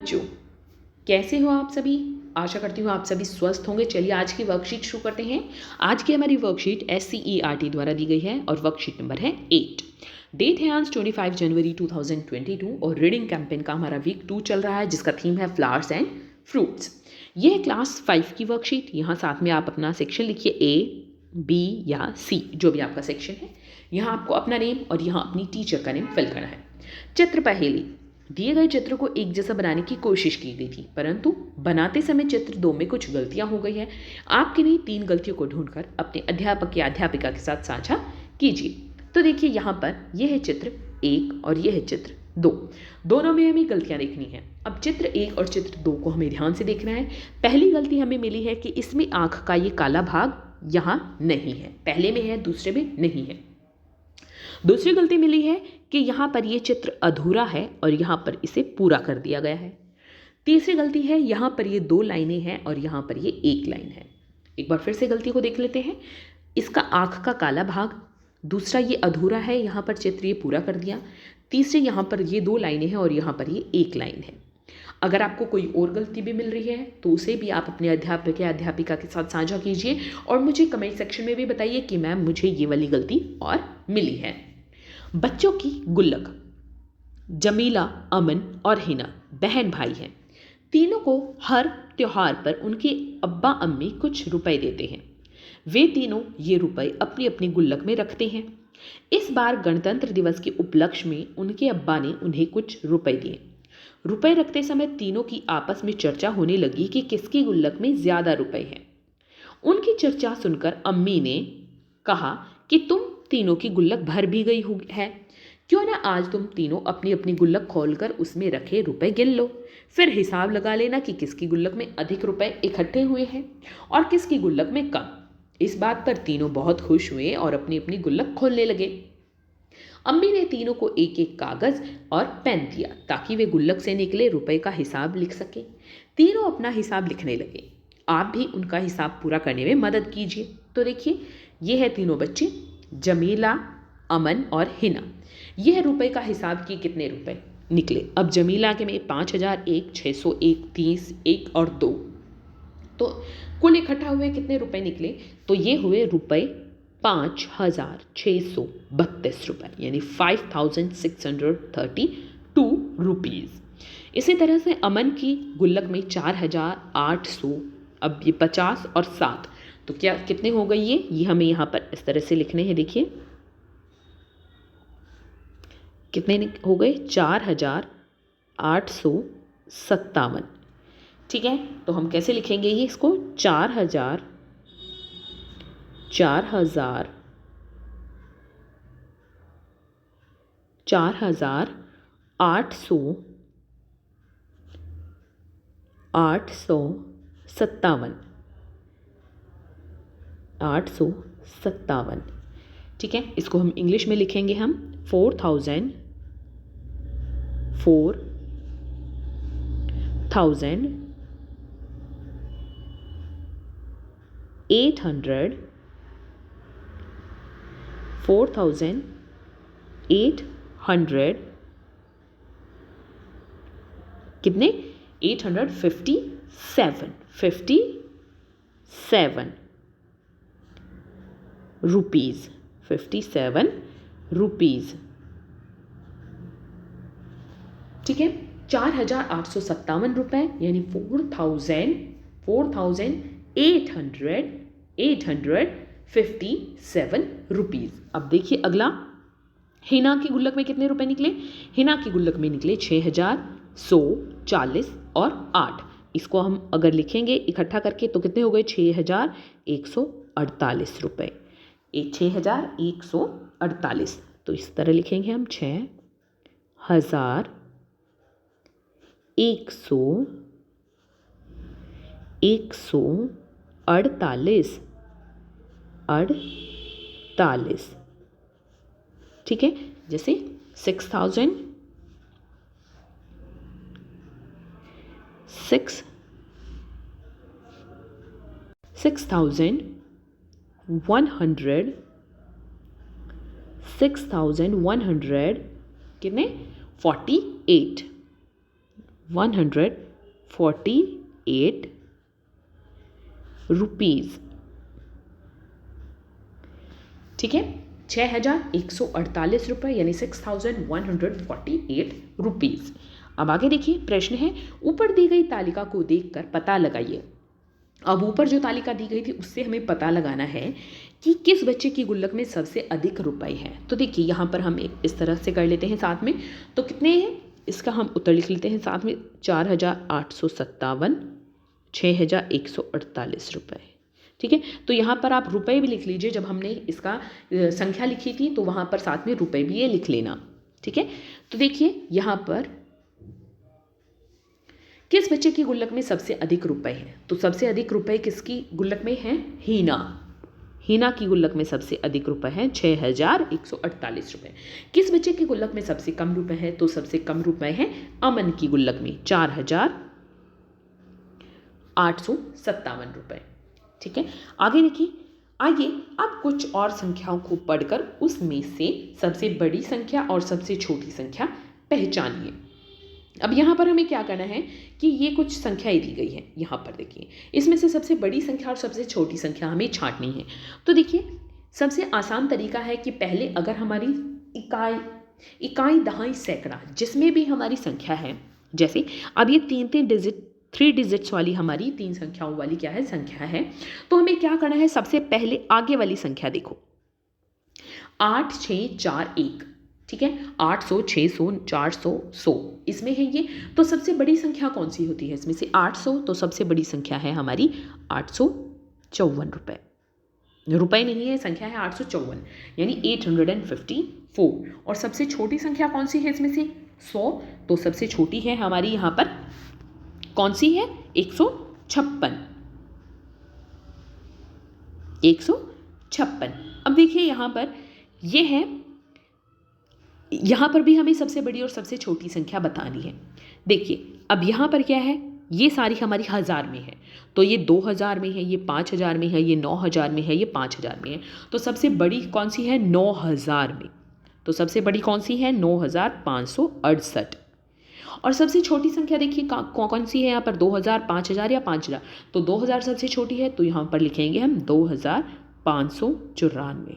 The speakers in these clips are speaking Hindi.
बच्चों, कैसे हो आप सभी। आशा करती हूँ आप सभी स्वस्थ होंगे। चलिए आज की वर्कशीट शुरू करते हैं। आज की हमारी वर्कशीट SCERT द्वारा दी गई है और वर्कशीट नंबर है 8। डेट है आज 25 जनवरी 2022 और रीडिंग कैंपेन का हमारा वीक 2 चल रहा है जिसका थीम है फ्लावर्स एंड फ्रूट्स। ये है क्लास 5 की वर्कशीट। यहाँ साथ में आप अपना सेक्शन लिखिए A, B या C, जो भी आपका सेक्शन है। यहाँ आपको अपना नेम और यहाँ अपनी टीचर का नेम फिल करना है। चित्र पहेली। दिए गए चित्र को एक जैसा बनाने की कोशिश की गई थी, परंतु बनाते समय चित्र 2 में कुछ गलतियां हो गई है। आप किन्हीं 3 गलतियों को ढूंढकर अपने अध्यापक या अध्यापिका के साथ साझा कीजिए। तो देखिए यहाँ पर यह है चित्र 1 और यह है चित्र 2। दोनों में हमें गलतियां देखनी है। अब चित्र 1 और चित्र 2 को हमें ध्यान से देखना है। पहली गलती हमें मिली है कि इसमें आंख का ये काला भाग यहाँ नहीं है, पहले में है दूसरे में नहीं है। दूसरी गलती मिली है कि यहाँ पर ये चित्र अधूरा है और यहाँ पर इसे पूरा कर दिया गया है। तीसरी गलती है यहाँ पर ये 2 लाइनें हैं और यहाँ पर ये 1 लाइन है। एक बार फिर से गलती को देख लेते हैं। इसका आँख का काला भाग, दूसरा ये अधूरा है, यहाँ पर चित्र ये पूरा कर दिया। तीसरी यहाँ पर ये 2 लाइनें हैं और यहाँ पर ये 1 लाइन है। अगर आपको कोई और गलती भी मिल रही है तो उसे भी आप अपने अध्यापक या अध्यापिका के साथ साझा कीजिए और मुझे कमेंट सेक्शन में भी बताइए कि मैम मुझे ये वाली गलती और मिली है। बच्चों की गुल्लक। जमीला, अमन और हिना बहन भाई हैं। तीनों को हर त्योहार पर उनके अब्बा अम्मी कुछ रुपए देते हैं। वे तीनों ये रुपए अपनी अपनी गुल्लक में रखते हैं। इस बार गणतंत्र दिवस के उपलक्ष्य में उनके अब्बा ने उन्हें कुछ रुपए दिए। रुपए रखते समय तीनों की आपस में चर्चा होने लगी कि किसकी गुल्लक में ज्यादा रुपए हैं। उनकी चर्चा सुनकर अम्मी ने कहा कि तुम तीनों की गुल्लक भर भी गई है, क्यों ना आज तुम तीनों अपनी अपनी गुल्लक खोलकर उसमें रखे रुपए गिन लो, फिर हिसाब लगा लेना कि किसकी गुल्लक में अधिक रुपए इकट्ठे हुए हैं और किसकी गुल्लक में कम। इस बात पर तीनों बहुत खुश हुए और अपनी अपनी गुल्लक खोलने लगे। अम्मी ने तीनों को एक एक कागज और पेन दिया ताकि वे गुल्लक से निकले रुपए का हिसाब लिख सके। तीनों अपना हिसाब लिखने लगे। आप भी उनका हिसाब पूरा करने में मदद कीजिए। तो देखिए ये है तीनों बच्चे, जमीला, अमन और हिना। यह रुपए का किए कितने रुपए निकले। अब जमीला के में 5001, 601, 30, 1 और 2, तो कुल इकट्ठा हुए कितने रुपए निकले, तो ये हुए रुपए 5632 रुपए, यानी 5632 रुपीज़। इसी तरह से अमन की गुल्लक में 4800, अब ये 50 और 7, तो क्या कितने हो गई ये हमें यहाँ पर इस तरह से लिखने हैं। देखिए कितने हो गए, 4857। ठीक है, तो हम कैसे लिखेंगे ये इसको, 4000 857। ठीक है, इसको हम इंग्लिश में लिखेंगे हम 4800 कितने, 857 रुपीज़, 57 रुपीज़। ठीक है, 4857 रुपए यानी 4857 रुपीज़। अब देखिए अगला, हिना की गुल्लक में कितने रुपए निकले। हिना की गुल्लक में निकले 6140 और 8। इसको हम अगर लिखेंगे इकट्ठा करके तो कितने हो गए, 6148 रुपए, 6148। तो इस तरह लिखेंगे हम 6148। ठीक है, जैसे 6100 कितने, 48। 148 रुपीज़। ठीक है, 6,148 रुपये यानी 6,148 रुपीज़। अब आगे देखिए, प्रश्न है ऊपर दी गई तालिका को देखकर पता लगाइए। अब ऊपर जो तालिका दी गई थी उससे हमें पता लगाना है कि किस बच्चे की गुल्लक में सबसे अधिक रुपए हैं। तो देखिए यहाँ पर हम इस तरह से कर लेते हैं साथ में, तो कितने हैं इसका हम उत्तर लिख लेते हैं साथ में, 4,857, 6,148 रुपये। ठीक है, तो यहाँ पर आप रुपए भी लिख लीजिए, जब हमने इसका संख्या लिखी थी तो वहाँ पर साथ में रुपए भी ये लिख लेना। ठीक है, तो देखिए यहाँ पर किस बच्चे की गुल्लक में सबसे अधिक रुपए हैं, तो सबसे अधिक रुपए किसकी गुल्लक में हैं, हीना की गुल्लक में सबसे अधिक रुपए हैं 6,148 रुपये। किस बच्चे की गुल्लक में सबसे कम रुपए हैं, तो सबसे कम रुपए हैं अमन की गुल्लक में 4,857 रुपये। ठीक है, आगे देखिए, आइए अब कुछ और संख्याओं को पढ़कर उसमें से सबसे बड़ी संख्या और सबसे छोटी संख्या पहचानिए। अब यहाँ पर हमें क्या करना है कि ये कुछ संख्याएं दी गई हैं, यहाँ पर देखिए इसमें से सबसे बड़ी संख्या और सबसे छोटी संख्या हमें छांटनी है। तो देखिए सबसे आसान तरीका है कि पहले अगर हमारी इकाई दहाई सैकड़ा जिसमें भी हमारी संख्या है, जैसे अब ये 3 डिजिट्स वाली हमारी 3 संख्याओं वाली क्या है, संख्या है, तो हमें क्या करना है, सबसे पहले आगे वाली संख्या देखो 8, 6, 4, 1। ठीक है, 800, 600, 400, 100 इसमें है ये। तो सबसे बड़ी संख्या कौन सी होती है इसमें से, 800, तो सबसे बड़ी संख्या है हमारी 854 रुपये। रुपए नहीं है, संख्या है 854 यानी 854। और सबसे छोटी संख्या कौन सी है इसमें से, 100, तो सबसे छोटी है हमारी यहाँ पर कौन सी है, 156। 156। अब देखिए यहाँ पर ये है, यहाँ पर भी हमें सबसे बड़ी और सबसे छोटी संख्या बतानी है। देखिए अब यहाँ पर क्या है, ये सारी हमारी हज़ार में है, तो ये 2000 में है, ये 5000 में है, ये 9000 में है, ये 5000 में है। तो सबसे बड़ी कौन सी है, 9000 में, तो सबसे बड़ी कौन सी है, 9568। और सबसे छोटी संख्या देखिए कौन सी है यहाँ पर, 2000, 5000 या 5000, तो 2000 सबसे छोटी है, तो यहाँ पर लिखेंगे हम 2594।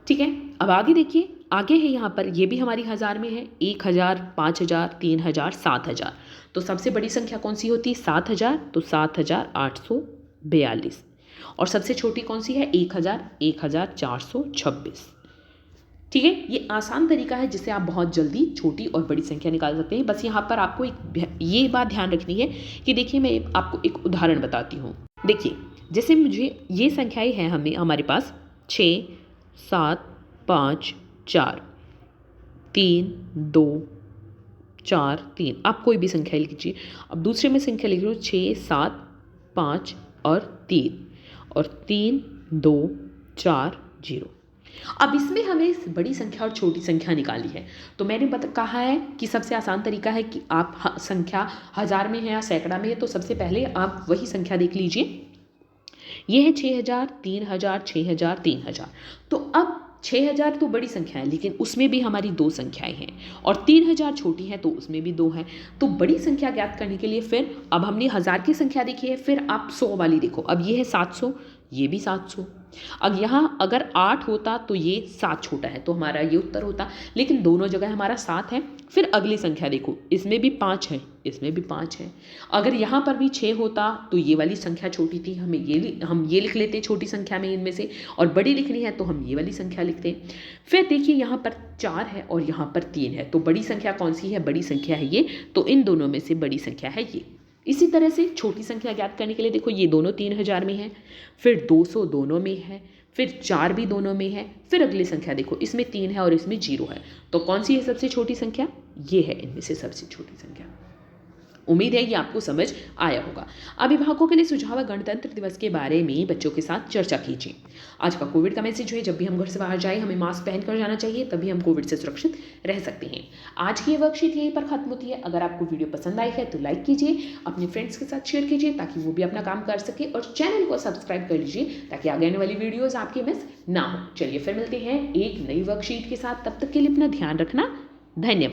ठीक है, अब आगे देखिए, आगे है यहाँ पर ये भी हमारी हज़ार में है, 1000, 5000, 3000, 7000। तो सबसे बड़ी संख्या कौन सी होती है, 7000, तो 7842। और सबसे छोटी कौन सी है, 1000, 1426। ठीक है, ये आसान तरीका है जिससे आप बहुत जल्दी छोटी और बड़ी संख्या निकाल सकते हैं। बस यहाँ पर आपको ये बात ध्यान रखनी है कि देखिए मैं आपको एक उदाहरण बताती हूँ। देखिए जैसे मुझे ये संख्याएँ हैं हमारे पास 6, 7, 5, 4, 3, 2, 4, 3, आप कोई भी संख्या लिख लीजिए। अब दूसरे में संख्या लिख लो 6, 7, 5 और 3, और 3, 2, 4, 0। अब इसमें हमें बड़ी संख्या और छोटी संख्या निकाली है, तो मैंने कहा है कि सबसे आसान तरीका है कि आप संख्या हज़ार में है या सैकड़ा में है, तो सबसे पहले आप वही संख्या देख लीजिए। ये है 6000, 3000, 6000, 3000। तो अब 6000 तो बड़ी संख्या है, लेकिन उसमें भी हमारी 2 संख्याएं हैं, और 3000 छोटी है तो उसमें भी 2 हैं। तो बड़ी संख्या ज्ञात करने के लिए फिर अब हमने हज़ार की संख्या देखी है, फिर आप 100 वाली देखो। अब ये है 700, ये भी 700। अब यहाँ अगर 8 होता तो ये 7 छोटा है, तो हमारा ये उत्तर होता, लेकिन दोनों जगह हमारा 7 है। फिर अगली संख्या देखो, इसमें भी 5 है, इसमें भी 5 है। अगर यहाँ पर भी 6 होता तो ये वाली संख्या छोटी थी, हम ये लिख लेते छोटी संख्या में इनमें से, और बड़ी लिखनी है तो हम ये वाली संख्या लिखते। फिर देखिए यहाँ पर 4 है और यहाँ पर 3 है, तो बड़ी संख्या कौन सी है, बड़ी संख्या है ये, तो इन दोनों में से बड़ी संख्या है ये। इसी तरह से छोटी संख्या ज्ञात करने के लिए देखो, ये दोनों 3000 में है, फिर 200 दोनों में है, फिर 4 भी दोनों में है। फिर अगली संख्या देखो, इसमें 3 है और इसमें 0 है, तो कौन सी है सबसे छोटी संख्या, ये है इनमें से सबसे छोटी संख्या। उम्मीद है कि आपको समझ आया होगा। अभिभावकों के लिए सुझाव, गणतंत्र दिवस के बारे में बच्चों के साथ चर्चा कीजिए। आज का कोविड का मैसेज है, जब भी हम घर से बाहर जाए हमें मास्क पहन कर जाना चाहिए, तभी हम कोविड से सुरक्षित रह सकते हैं। आज की ये वर्कशीट यहीं पर खत्म होती है। अगर आपको वीडियो पसंद आई है तो लाइक कीजिए, अपने फ्रेंड्स के साथ शेयर कीजिए ताकि वो भी अपना काम कर सके, और चैनल को सब्सक्राइब कर लीजिए ताकि आगे आने वाली वीडियोज़ आपके मिस ना हो। चलिए फिर मिलते हैं एक नई वर्कशीट के साथ, तब तक के लिए अपना ध्यान रखना। धन्यवाद।